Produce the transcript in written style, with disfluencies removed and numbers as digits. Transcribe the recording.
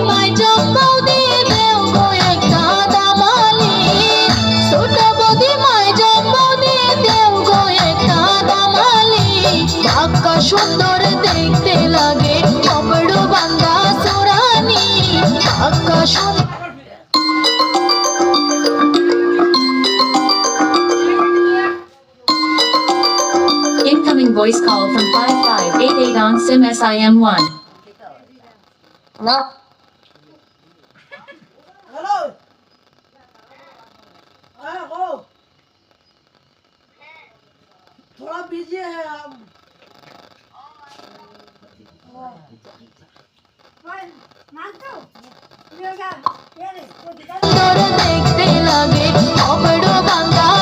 মাই জম্বৌদি দেও গো একটা দামালি ছোট বৌদি মাই জম্বৌদি দেও গো একটা দামালি ঢাকা সুন্দর দেখতে লাগে কপড় বান্দা সোরানি ঢাকা সুন্দর Incoming voice call from 5588 on SIM SIM1. না हेलो हाँ हो थोड़ा बिजी है हम সুন্দর দেখতে লাগে কপড় বান্দা